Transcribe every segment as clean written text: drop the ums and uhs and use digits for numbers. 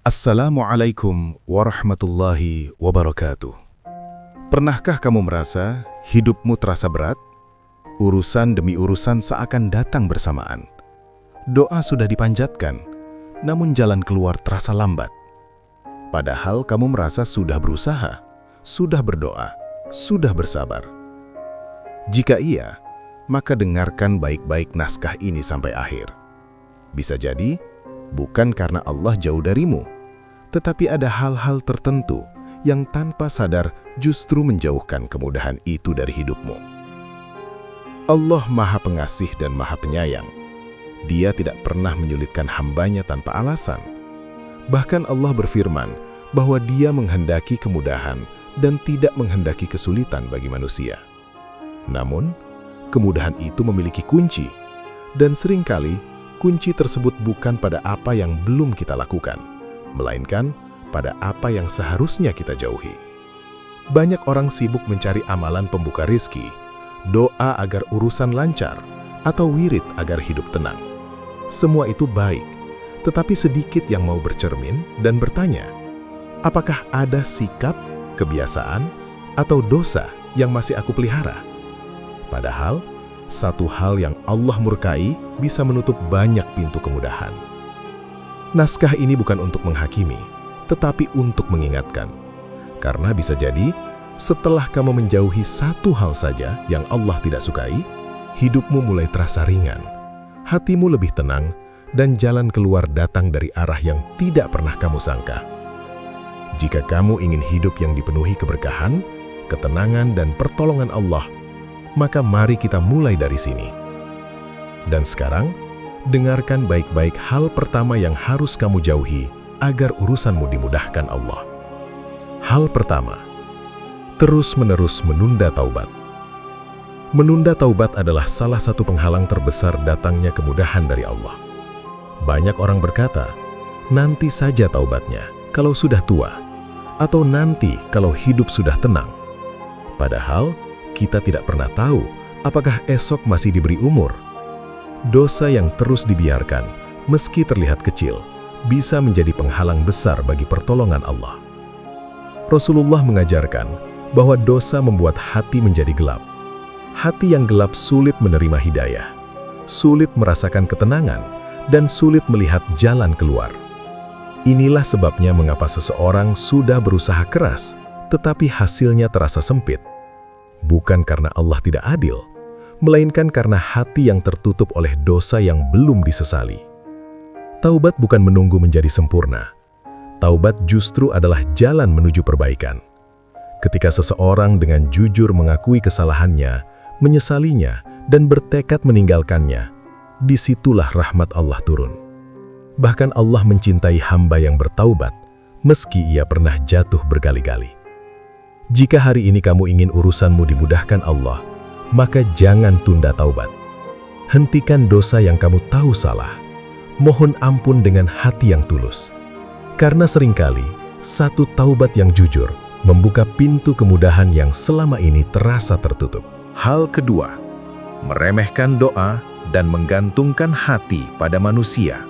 Assalamualaikum warahmatullahi wabarakatuh. Pernahkah kamu merasa hidupmu terasa berat? Urusan demi urusan seakan datang bersamaan. Doa sudah dipanjatkan, namun jalan keluar terasa lambat. Padahal kamu merasa sudah berusaha, sudah berdoa, sudah bersabar. Jika iya, maka dengarkan baik-baik naskah ini sampai akhir. Bisa jadi, bukan karena Allah jauh darimu, tetapi ada hal-hal tertentu yang tanpa sadar justru menjauhkan kemudahan itu dari hidupmu. Allah Maha Pengasih dan Maha Penyayang. Dia tidak pernah menyulitkan hambanya tanpa alasan. Bahkan Allah berfirman bahwa Dia menghendaki kemudahan dan tidak menghendaki kesulitan bagi manusia. Namun, kemudahan itu memiliki kunci, dan seringkali kunci tersebut bukan pada apa yang belum kita lakukan, melainkan pada apa yang seharusnya kita jauhi. Banyak orang sibuk mencari amalan pembuka rizki, doa agar urusan lancar, atau wirid agar hidup tenang. Semua itu baik, tetapi sedikit yang mau bercermin dan bertanya, apakah ada sikap, kebiasaan, atau dosa yang masih aku pelihara? Padahal, satu hal yang Allah murkai bisa menutup banyak pintu kemudahan. Naskah ini bukan untuk menghakimi, tetapi untuk mengingatkan. Karena bisa jadi, setelah kamu menjauhi satu hal saja yang Allah tidak sukai, hidupmu mulai terasa ringan, hatimu lebih tenang, dan jalan keluar datang dari arah yang tidak pernah kamu sangka. Jika kamu ingin hidup yang dipenuhi keberkahan, ketenangan, dan pertolongan Allah, maka mari kita mulai dari sini. Dan sekarang, dengarkan baik-baik hal pertama yang harus kamu jauhi agar urusanmu dimudahkan Allah. Hal pertama, terus-menerus menunda taubat. Menunda taubat adalah salah satu penghalang terbesar datangnya kemudahan dari Allah. Banyak orang berkata, nanti saja taubatnya kalau sudah tua, atau nanti kalau hidup sudah tenang. Padahal, kita tidak pernah tahu apakah esok masih diberi umur. Dosa yang terus dibiarkan, meski terlihat kecil, bisa menjadi penghalang besar bagi pertolongan Allah. Rasulullah mengajarkan bahwa dosa membuat hati menjadi gelap. Hati yang gelap sulit menerima hidayah, sulit merasakan ketenangan, dan sulit melihat jalan keluar. Inilah sebabnya mengapa seseorang sudah berusaha keras, tetapi hasilnya terasa sempit. Bukan karena Allah tidak adil, melainkan karena hati yang tertutup oleh dosa yang belum disesali. Taubat bukan menunggu menjadi sempurna. Taubat justru adalah jalan menuju perbaikan. Ketika seseorang dengan jujur mengakui kesalahannya, menyesalinya, dan bertekad meninggalkannya, disitulah rahmat Allah turun. Bahkan Allah mencintai hamba yang bertaubat, meski ia pernah jatuh berkali-kali. Jika hari ini kamu ingin urusanmu dimudahkan Allah, maka jangan tunda taubat. Hentikan dosa yang kamu tahu salah. Mohon ampun dengan hati yang tulus. Karena seringkali, satu taubat yang jujur membuka pintu kemudahan yang selama ini terasa tertutup. Hal kedua, meremehkan doa dan menggantungkan hati pada manusia.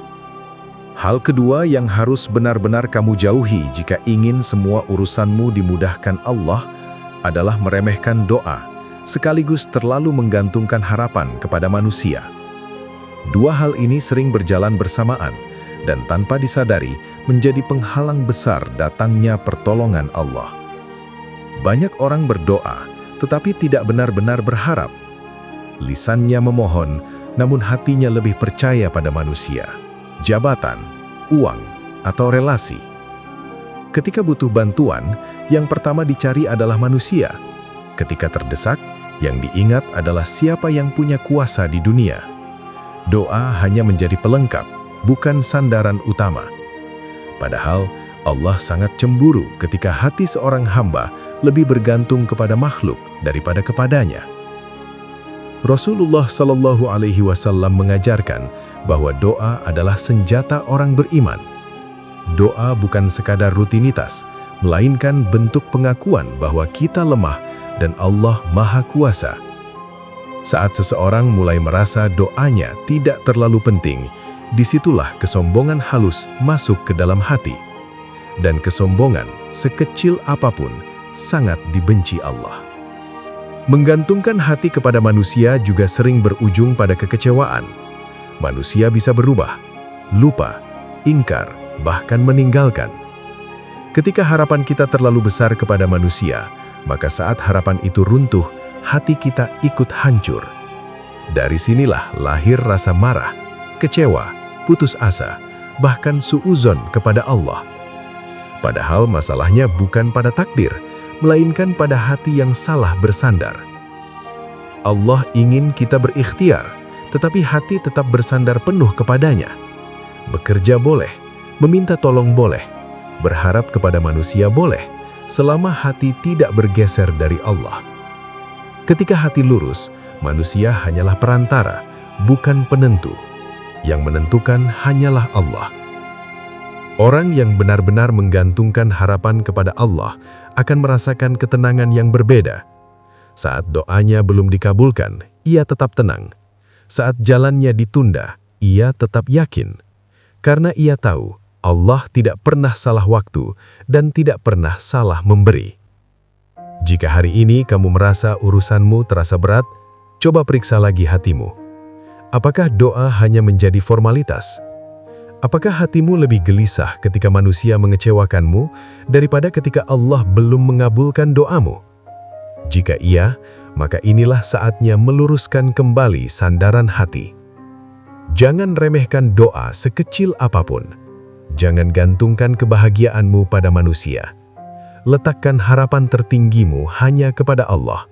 Hal kedua yang harus benar-benar kamu jauhi jika ingin semua urusanmu dimudahkan Allah adalah meremehkan doa, sekaligus terlalu menggantungkan harapan kepada manusia. Dua hal ini sering berjalan bersamaan dan tanpa disadari menjadi penghalang besar datangnya pertolongan Allah. Banyak orang berdoa, tetapi tidak benar-benar berharap. Lisannya memohon, namun hatinya lebih percaya pada manusia, jabatan, uang, atau relasi. Ketika butuh bantuan, yang pertama dicari adalah manusia. Ketika terdesak, yang diingat adalah siapa yang punya kuasa di dunia. Doa hanya menjadi pelengkap, bukan sandaran utama. Padahal, Allah sangat cemburu ketika hati seorang hamba lebih bergantung kepada makhluk daripada kepadanya. Rasulullah Shallallahu Alaihi Wasallam mengajarkan bahwa doa adalah senjata orang beriman. Doa bukan sekadar rutinitas, melainkan bentuk pengakuan bahwa kita lemah dan Allah Maha Kuasa. Saat seseorang mulai merasa doanya tidak terlalu penting, disitulah kesombongan halus masuk ke dalam hati. dan kesombongan, sekecil apapun, sangat dibenci Allah. Menggantungkan hati kepada manusia juga sering berujung pada kekecewaan. Manusia bisa berubah, lupa, ingkar, bahkan meninggalkan. Ketika harapan kita terlalu besar kepada manusia, maka saat harapan itu runtuh, hati kita ikut hancur. Dari sinilah lahir rasa marah, kecewa, putus asa, bahkan suudzon kepada Allah. Padahal masalahnya bukan pada takdir, melainkan pada hati yang salah bersandar. Allah ingin kita berikhtiar, tetapi hati tetap bersandar penuh kepadanya. Bekerja boleh, meminta tolong boleh, berharap kepada manusia boleh, selama hati tidak bergeser dari Allah. Ketika hati lurus, manusia hanyalah perantara, bukan penentu. Yang menentukan hanyalah Allah. Orang yang benar-benar menggantungkan harapan kepada Allah akan merasakan ketenangan yang berbeda. Saat doanya belum dikabulkan, ia tetap tenang. Saat jalannya ditunda, ia tetap yakin. Karena ia tahu, Allah tidak pernah salah waktu dan tidak pernah salah memberi. Jika hari ini kamu merasa urusanmu terasa berat, coba periksa lagi hatimu. Apakah doa hanya menjadi formalitas? Apakah hatimu lebih gelisah ketika manusia mengecewakanmu daripada ketika Allah belum mengabulkan doamu? Jika iya, maka inilah saatnya meluruskan kembali sandaran hati. Jangan remehkan doa sekecil apapun. Jangan gantungkan kebahagiaanmu pada manusia. Letakkan harapan tertinggimu hanya kepada Allah.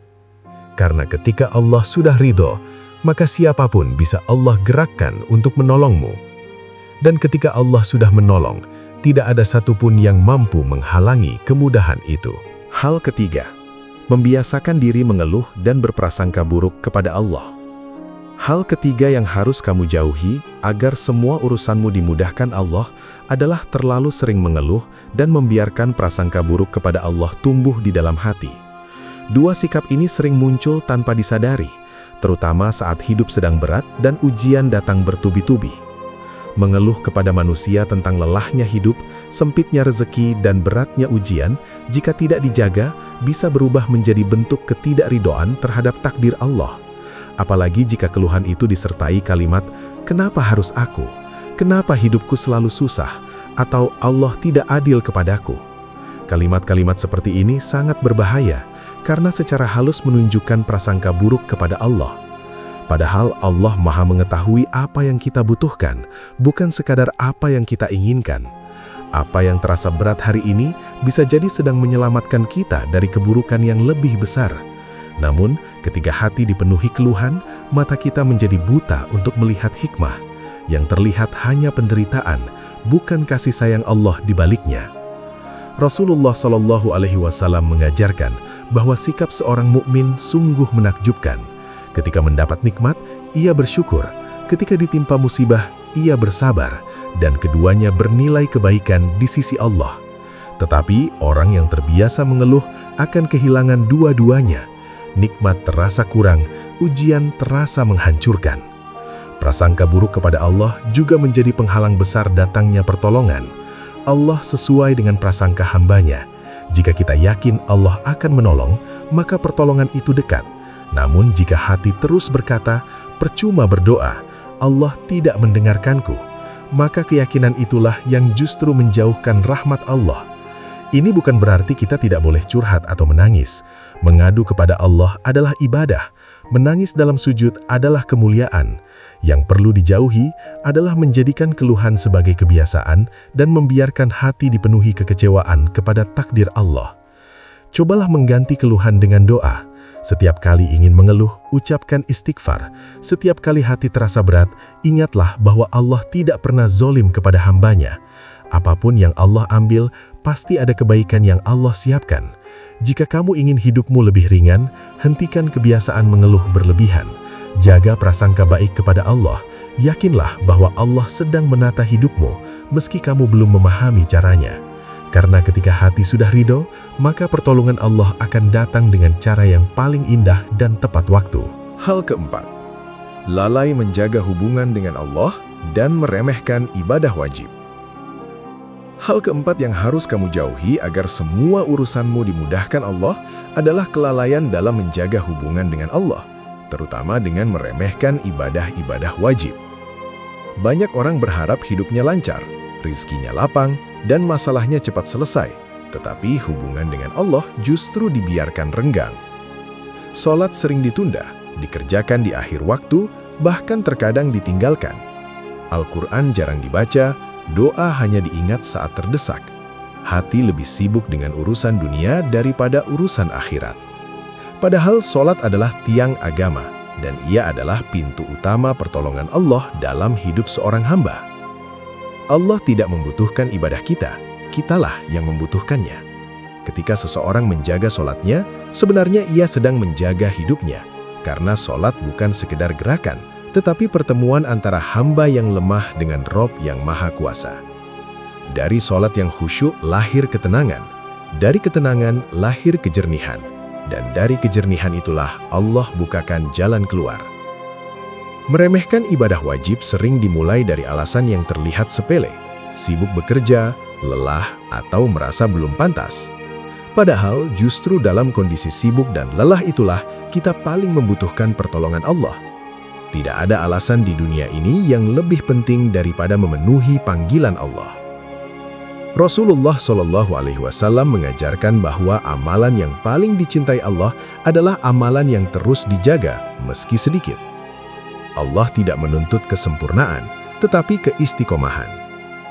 Karena ketika Allah sudah ridho, maka siapapun bisa Allah gerakkan untuk menolongmu. Dan ketika Allah sudah menolong, tidak ada satupun yang mampu menghalangi kemudahan itu. Hal ketiga, membiasakan diri mengeluh dan berprasangka buruk kepada Allah. Hal ketiga yang harus kamu jauhi agar semua urusanmu dimudahkan Allah adalah terlalu sering mengeluh dan membiarkan prasangka buruk kepada Allah tumbuh di dalam hati. Dua sikap ini sering muncul tanpa disadari, terutama saat hidup sedang berat dan ujian datang bertubi-tubi. Mengeluh kepada manusia tentang lelahnya hidup, sempitnya rezeki, dan beratnya ujian, jika tidak dijaga, bisa berubah menjadi bentuk ketidakridoan terhadap takdir Allah. Apalagi jika keluhan itu disertai kalimat, "Kenapa harus aku? Kenapa hidupku selalu susah?" Atau "Allah tidak adil kepadaku." Kalimat-kalimat seperti ini sangat berbahaya, karena secara halus menunjukkan prasangka buruk kepada Allah. Padahal Allah Maha mengetahui apa yang kita butuhkan, bukan sekadar apa yang kita inginkan. Apa yang terasa berat hari ini bisa jadi sedang menyelamatkan kita dari keburukan yang lebih besar. Namun, ketika hati dipenuhi keluhan, mata kita menjadi buta untuk melihat hikmah. Yang terlihat hanya penderitaan, bukan kasih sayang Allah di baliknya. Rasulullah SAW mengajarkan bahwa sikap seorang mukmin sungguh menakjubkan. Ketika mendapat nikmat, ia bersyukur. Ketika ditimpa musibah, ia bersabar. Dan keduanya bernilai kebaikan di sisi Allah. Tetapi orang yang terbiasa mengeluh akan kehilangan dua-duanya. Nikmat terasa kurang, ujian terasa menghancurkan. Prasangka buruk kepada Allah juga menjadi penghalang besar datangnya pertolongan. Allah sesuai dengan prasangka hambanya. Jika kita yakin Allah akan menolong, maka pertolongan itu dekat. Namun jika hati terus berkata, "Percuma berdoa, Allah tidak mendengarkanku," maka keyakinan itulah yang justru menjauhkan rahmat Allah. Ini bukan berarti kita tidak boleh curhat atau menangis. Mengadu kepada Allah adalah ibadah. Menangis dalam sujud adalah kemuliaan. Yang perlu dijauhi adalah menjadikan keluhan sebagai kebiasaan dan membiarkan hati dipenuhi kekecewaan kepada takdir Allah. Cobalah mengganti keluhan dengan doa. Setiap kali ingin mengeluh, ucapkan istighfar. Setiap kali hati terasa berat, ingatlah bahwa Allah tidak pernah zolim kepada hambanya. Apapun yang Allah ambil, pasti ada kebaikan yang Allah siapkan. Jika kamu ingin hidupmu lebih ringan, hentikan kebiasaan mengeluh berlebihan. Jaga prasangka baik kepada Allah. Yakinlah bahwa Allah sedang menata hidupmu, meski kamu belum memahami caranya. Karena ketika hati sudah ridho, maka pertolongan Allah akan datang dengan cara yang paling indah dan tepat waktu. Hal keempat, lalai menjaga hubungan dengan Allah dan meremehkan ibadah wajib. Hal keempat yang harus kamu jauhi agar semua urusanmu dimudahkan Allah adalah kelalaian dalam menjaga hubungan dengan Allah, terutama dengan meremehkan ibadah-ibadah wajib. Banyak orang berharap hidupnya lancar, rizkinya lapang, dan masalahnya cepat selesai, tetapi hubungan dengan Allah justru dibiarkan renggang. Sholat sering ditunda, dikerjakan di akhir waktu, bahkan terkadang ditinggalkan. Al-Quran jarang dibaca, doa hanya diingat saat terdesak. Hati lebih sibuk dengan urusan dunia daripada urusan akhirat. Padahal sholat adalah tiang agama, dan ia adalah pintu utama pertolongan Allah dalam hidup seorang hamba. Allah tidak membutuhkan ibadah kita, kitalah yang membutuhkannya. Ketika seseorang menjaga sholatnya, sebenarnya ia sedang menjaga hidupnya, karena sholat bukan sekedar gerakan, tetapi pertemuan antara hamba yang lemah dengan Rob yang Maha Kuasa. Dari sholat yang khusyuk lahir ketenangan, dari ketenangan lahir kejernihan, dan dari kejernihan itulah Allah bukakan jalan keluar. Meremehkan ibadah wajib sering dimulai dari alasan yang terlihat sepele, sibuk bekerja, lelah, atau merasa belum pantas. Padahal justru dalam kondisi sibuk dan lelah itulah kita paling membutuhkan pertolongan Allah. Tidak ada alasan di dunia ini yang lebih penting daripada memenuhi panggilan Allah. Rasulullah SAW mengajarkan bahwa amalan yang paling dicintai Allah adalah amalan yang terus dijaga meski sedikit. Allah tidak menuntut kesempurnaan, tetapi keistiqomahan.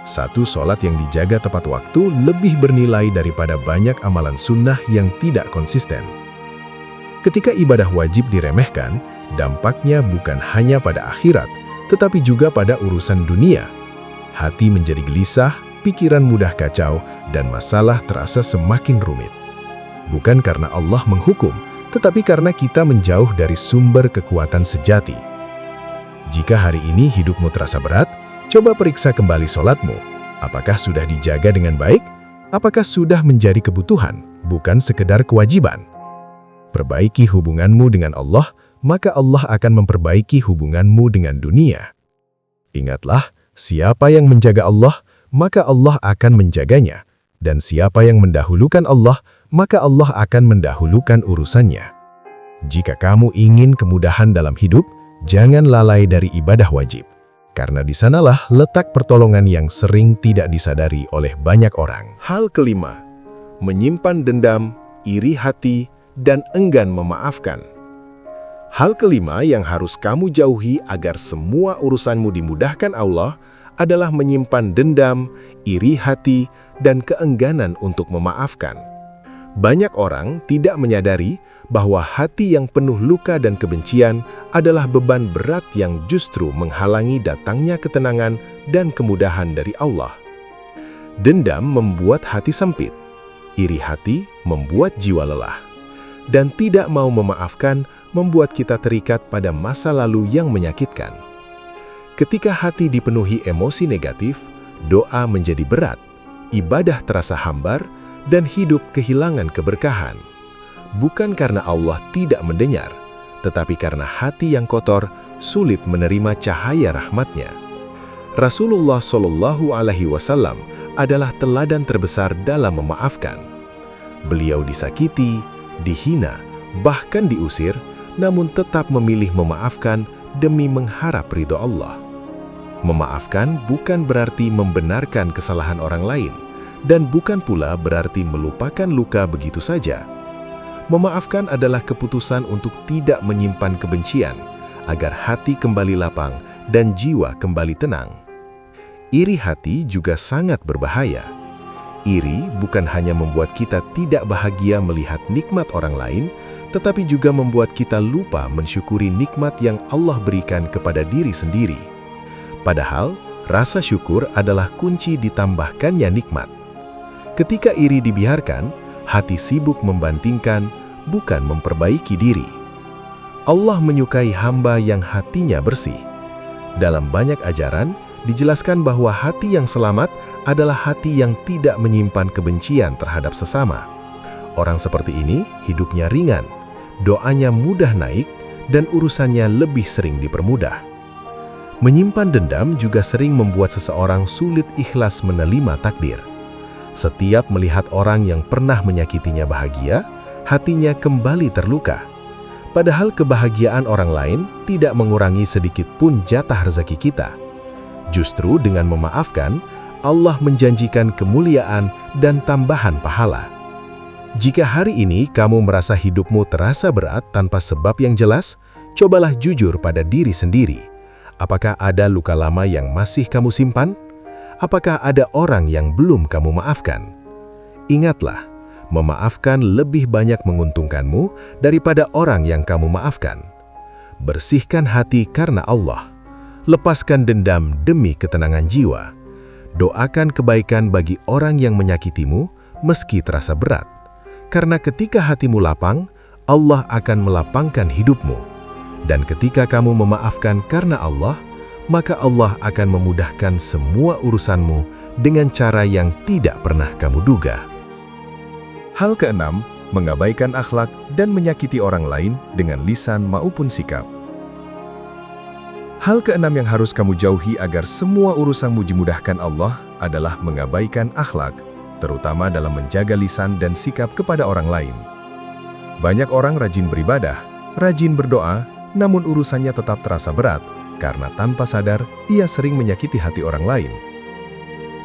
Satu sholat yang dijaga tepat waktu lebih bernilai daripada banyak amalan sunnah yang tidak konsisten. Ketika ibadah wajib diremehkan, dampaknya bukan hanya pada akhirat, tetapi juga pada urusan dunia. Hati menjadi gelisah, pikiran mudah kacau, dan masalah terasa semakin rumit. Bukan karena Allah menghukum, tetapi karena kita menjauh dari sumber kekuatan sejati. Jika hari ini hidupmu terasa berat, coba periksa kembali sholatmu. Apakah sudah dijaga dengan baik? Apakah sudah menjadi kebutuhan, bukan sekedar kewajiban? Perbaiki hubunganmu dengan Allah, maka Allah akan memperbaiki hubunganmu dengan dunia. Ingatlah, siapa yang menjaga Allah, maka Allah akan menjaganya. Dan siapa yang mendahulukan Allah, maka Allah akan mendahulukan urusannya. Jika kamu ingin kemudahan dalam hidup, jangan lalai dari ibadah wajib. Karena di sanalah letak pertolongan yang sering tidak disadari oleh banyak orang. Hal kelima, menyimpan dendam, iri hati, dan enggan memaafkan. Hal kelima yang harus kamu jauhi agar semua urusanmu dimudahkan Allah adalah menyimpan dendam, iri hati, dan keengganan untuk memaafkan. Banyak orang tidak menyadari bahwa hati yang penuh luka dan kebencian adalah beban berat yang justru menghalangi datangnya ketenangan dan kemudahan dari Allah. Dendam membuat hati sempit, iri hati membuat jiwa lelah, dan tidak mau memaafkan membuat kita terikat pada masa lalu yang menyakitkan. Ketika hati dipenuhi emosi negatif, doa menjadi berat, ibadah terasa hambar, dan hidup kehilangan keberkahan. Bukan karena Allah tidak mendengar, tetapi karena hati yang kotor sulit menerima cahaya rahmat-Nya. Rasulullah SAW adalah teladan terbesar dalam memaafkan. Beliau disakiti, dihina, bahkan diusir, namun tetap memilih memaafkan demi mengharap ridho Allah. Memaafkan bukan berarti membenarkan kesalahan orang lain, dan bukan pula berarti melupakan luka begitu saja. Memaafkan adalah keputusan untuk tidak menyimpan kebencian, agar hati kembali lapang dan jiwa kembali tenang. Iri hati juga sangat berbahaya. Iri bukan hanya membuat kita tidak bahagia melihat nikmat orang lain, tetapi juga membuat kita lupa mensyukuri nikmat yang Allah berikan kepada diri sendiri. Padahal, rasa syukur adalah kunci ditambahkannya nikmat. Ketika iri dibiarkan, hati sibuk membandingkan, bukan memperbaiki diri. Allah menyukai hamba yang hatinya bersih. Dalam banyak ajaran, dijelaskan bahwa hati yang selamat adalah hati yang tidak menyimpan kebencian terhadap sesama. Orang seperti ini hidupnya ringan, doanya mudah naik, dan urusannya lebih sering dipermudah. Menyimpan dendam juga sering membuat seseorang sulit ikhlas menerima takdir. Setiap melihat orang yang pernah menyakitinya bahagia, hatinya kembali terluka. Padahal kebahagiaan orang lain tidak mengurangi sedikit pun jatah rezeki kita. Justru dengan memaafkan, Allah menjanjikan kemuliaan dan tambahan pahala. Jika hari ini kamu merasa hidupmu terasa berat tanpa sebab yang jelas, cobalah jujur pada diri sendiri. Apakah ada luka lama yang masih kamu simpan? Apakah ada orang yang belum kamu maafkan? Ingatlah, memaafkan lebih banyak menguntungkanmu daripada orang yang kamu maafkan. Bersihkan hati karena Allah. Lepaskan dendam demi ketenangan jiwa. Doakan kebaikan bagi orang yang menyakitimu meski terasa berat. Karena ketika hatimu lapang, Allah akan melapangkan hidupmu. Dan ketika kamu memaafkan karena Allah, maka Allah akan memudahkan semua urusanmu dengan cara yang tidak pernah kamu duga. Hal keenam, mengabaikan akhlak dan menyakiti orang lain dengan lisan maupun sikap. Hal keenam yang harus kamu jauhi agar semua urusanmu dimudahkan Allah adalah mengabaikan akhlak, terutama dalam menjaga lisan dan sikap kepada orang lain. Banyak orang rajin beribadah, rajin berdoa, namun urusannya tetap terasa berat, karena tanpa sadar ia sering menyakiti hati orang lain.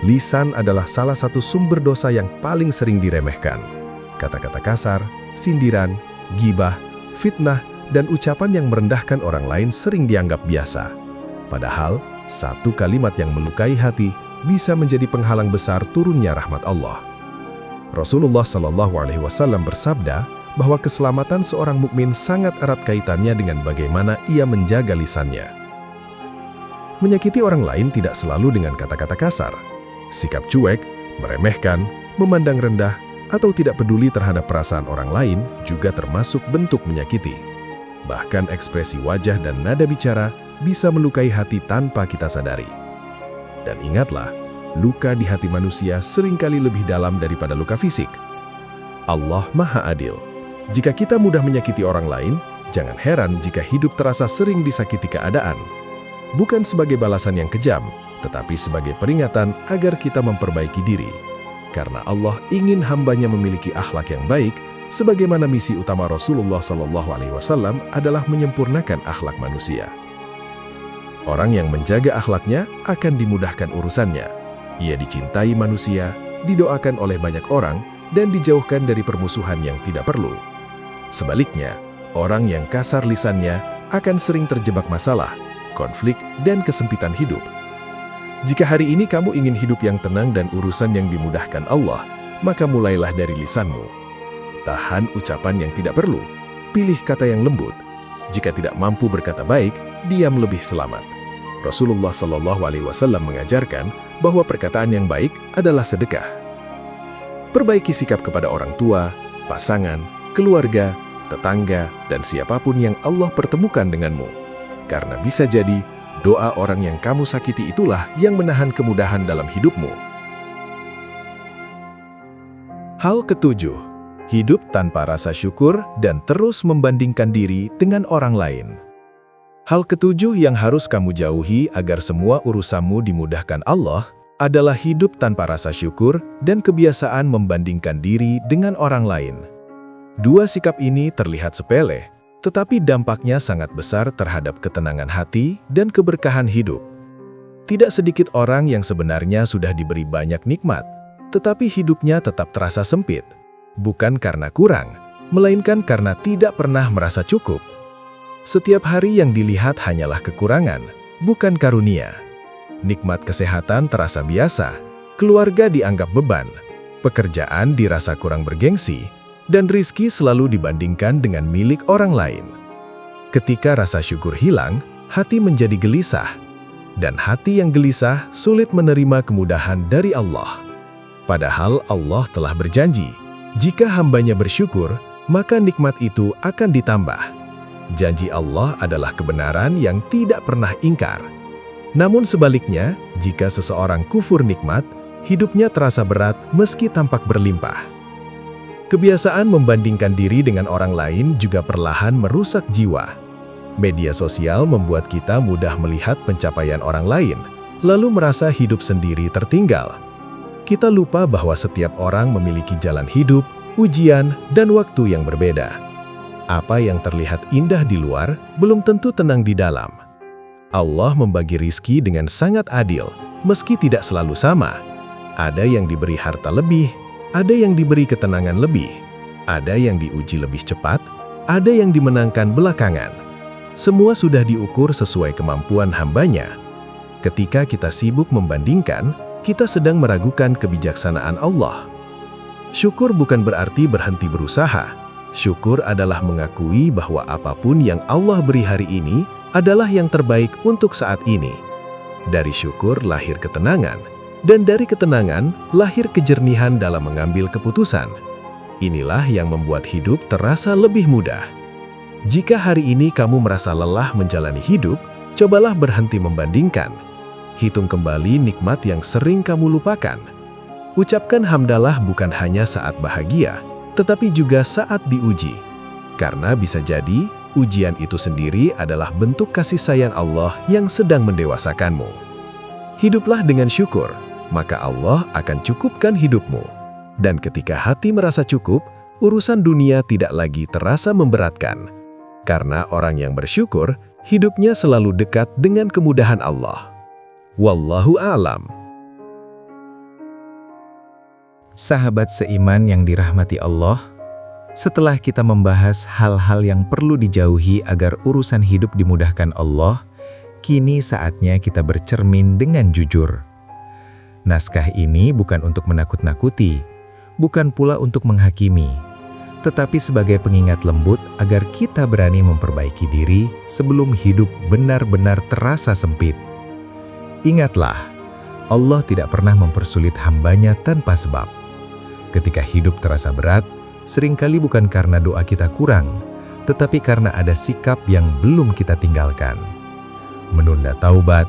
Lisan adalah salah satu sumber dosa yang paling sering diremehkan. Kata-kata kasar, sindiran, gibah, fitnah, dan ucapan yang merendahkan orang lain sering dianggap biasa. Padahal, satu kalimat yang melukai hati bisa menjadi penghalang besar turunnya rahmat Allah. Rasulullah SAW bersabda bahwa keselamatan seorang mukmin sangat erat kaitannya dengan bagaimana ia menjaga lisannya. Menyakiti orang lain tidak selalu dengan kata-kata kasar. Sikap cuek, meremehkan, memandang rendah, atau tidak peduli terhadap perasaan orang lain juga termasuk bentuk menyakiti. Bahkan ekspresi wajah dan nada bicara bisa melukai hati tanpa kita sadari. Dan ingatlah, luka di hati manusia seringkali lebih dalam daripada luka fisik. Allah Maha Adil. Jika kita mudah menyakiti orang lain, jangan heran jika hidup terasa sering disakiti keadaan. Bukan sebagai balasan yang kejam, tetapi sebagai peringatan agar kita memperbaiki diri. Karena Allah ingin hambanya memiliki akhlak yang baik, sebagaimana misi utama Rasulullah SAW adalah menyempurnakan akhlak manusia. Orang yang menjaga akhlaknya akan dimudahkan urusannya. Ia dicintai manusia, didoakan oleh banyak orang, dan dijauhkan dari permusuhan yang tidak perlu. Sebaliknya, orang yang kasar lisannya akan sering terjebak masalah, konflik, dan kesempitan hidup. Jika hari ini kamu ingin hidup yang tenang dan urusan yang dimudahkan Allah, maka mulailah dari lisanmu. Tahan ucapan yang tidak perlu, pilih kata yang lembut. Jika tidak mampu berkata baik, diam lebih selamat. Rasulullah SAW mengajarkan bahwa perkataan yang baik adalah sedekah. Perbaiki sikap kepada orang tua, pasangan, keluarga, tetangga, dan siapapun yang Allah pertemukan denganmu. Karena bisa jadi, doa orang yang kamu sakiti itulah yang menahan kemudahan dalam hidupmu. Hal ketujuh, hidup tanpa rasa syukur dan terus membandingkan diri dengan orang lain. Hal ketujuh yang harus kamu jauhi agar semua urusanmu dimudahkan Allah adalah hidup tanpa rasa syukur dan kebiasaan membandingkan diri dengan orang lain. Dua sikap ini terlihat sepele, tetapi dampaknya sangat besar terhadap ketenangan hati dan keberkahan hidup. Tidak sedikit orang yang sebenarnya sudah diberi banyak nikmat, tetapi hidupnya tetap terasa sempit. Bukan karena kurang, melainkan karena tidak pernah merasa cukup. Setiap hari yang dilihat hanyalah kekurangan, bukan karunia. Nikmat kesehatan terasa biasa, keluarga dianggap beban, pekerjaan dirasa kurang bergengsi, dan rizki selalu dibandingkan dengan milik orang lain. Ketika rasa syukur hilang, hati menjadi gelisah. Dan hati yang gelisah sulit menerima kemudahan dari Allah. Padahal Allah telah berjanji, jika hambanya bersyukur, maka nikmat itu akan ditambah. Janji Allah adalah kebenaran yang tidak pernah ingkar. Namun sebaliknya, jika seseorang kufur nikmat, hidupnya terasa berat meski tampak berlimpah. Kebiasaan membandingkan diri dengan orang lain juga perlahan merusak jiwa. Media sosial membuat kita mudah melihat pencapaian orang lain, lalu merasa hidup sendiri tertinggal. Kita lupa bahwa setiap orang memiliki jalan hidup, ujian, dan waktu yang berbeda. Apa yang terlihat indah di luar belum tentu tenang di dalam. Allah membagi rizki dengan sangat adil, meski tidak selalu sama. Ada yang diberi harta lebih, ada yang diberi ketenangan lebih, ada yang diuji lebih cepat, ada yang dimenangkan belakangan. Semua sudah diukur sesuai kemampuan hambanya. Ketika kita sibuk membandingkan, kita sedang meragukan kebijaksanaan Allah. Syukur bukan berarti berhenti berusaha. Syukur adalah mengakui bahwa apapun yang Allah beri hari ini adalah yang terbaik untuk saat ini. Dari syukur lahir ketenangan, dan dari ketenangan lahir kejernihan dalam mengambil keputusan. Inilah yang membuat hidup terasa lebih mudah. Jika hari ini kamu merasa lelah menjalani hidup, cobalah berhenti membandingkan. Hitung kembali nikmat yang sering kamu lupakan. Ucapkan hamdalah bukan hanya saat bahagia, tetapi juga saat diuji. Karena bisa jadi, ujian itu sendiri adalah bentuk kasih sayang Allah yang sedang mendewasakanmu. Hiduplah dengan syukur, maka Allah akan cukupkan hidupmu. Dan ketika hati merasa cukup, urusan dunia tidak lagi terasa memberatkan. Karena orang yang bersyukur, hidupnya selalu dekat dengan kemudahan Allah. Wallahu a'lam. Sahabat seiman yang dirahmati Allah, setelah kita membahas hal-hal yang perlu dijauhi agar urusan hidup dimudahkan Allah, kini saatnya kita bercermin dengan jujur. Naskah ini bukan untuk menakut-nakuti, bukan pula untuk menghakimi, tetapi sebagai pengingat lembut agar kita berani memperbaiki diri sebelum hidup benar-benar terasa sempit. Ingatlah, Allah tidak pernah mempersulit hambanya tanpa sebab. Ketika hidup terasa berat, seringkali bukan karena doa kita kurang, tetapi karena ada sikap yang belum kita tinggalkan. Menunda taubat,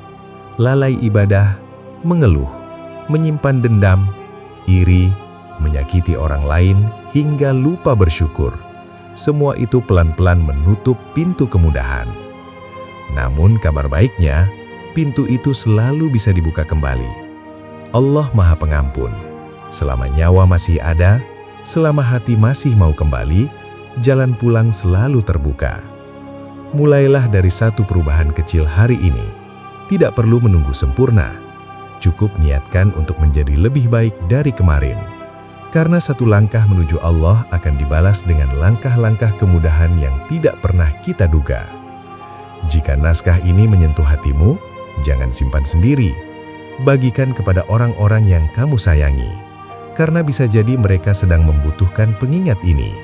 lalai ibadah, mengeluh, menyimpan dendam, iri, menyakiti orang lain, hingga lupa bersyukur. Semua itu pelan-pelan menutup pintu kemudahan. Namun kabar baiknya, pintu itu selalu bisa dibuka kembali. Allah Maha Pengampun. Selama nyawa masih ada, selama hati masih mau kembali, jalan pulang selalu terbuka. Mulailah dari satu perubahan kecil hari ini. Tidak perlu menunggu sempurna. Cukup niatkan untuk menjadi lebih baik dari kemarin. Karena satu langkah menuju Allah akan dibalas dengan langkah-langkah kemudahan yang tidak pernah kita duga. Jika naskah ini menyentuh hatimu, jangan simpan sendiri. Bagikan kepada orang-orang yang kamu sayangi, karena bisa jadi mereka sedang membutuhkan pengingat ini.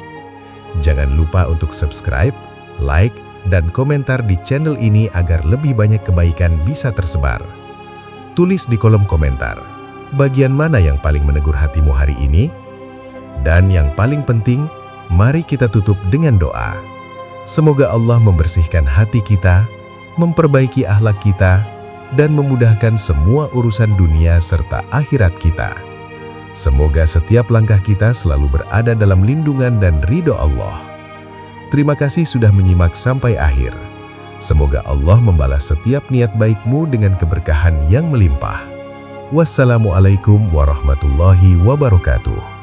Jangan lupa untuk subscribe, like, dan komentar di channel ini agar lebih banyak kebaikan bisa tersebar. Tulis di kolom komentar, bagian mana yang paling menegur hatimu hari ini? Dan yang paling penting, mari kita tutup dengan doa. Semoga Allah membersihkan hati kita, memperbaiki akhlak kita, dan memudahkan semua urusan dunia serta akhirat kita. Semoga setiap langkah kita selalu berada dalam lindungan dan ridho Allah. Terima kasih sudah menyimak sampai akhir. Semoga Allah membalas setiap niat baikmu dengan keberkahan yang melimpah. Wassalamualaikum warahmatullahi wabarakatuh.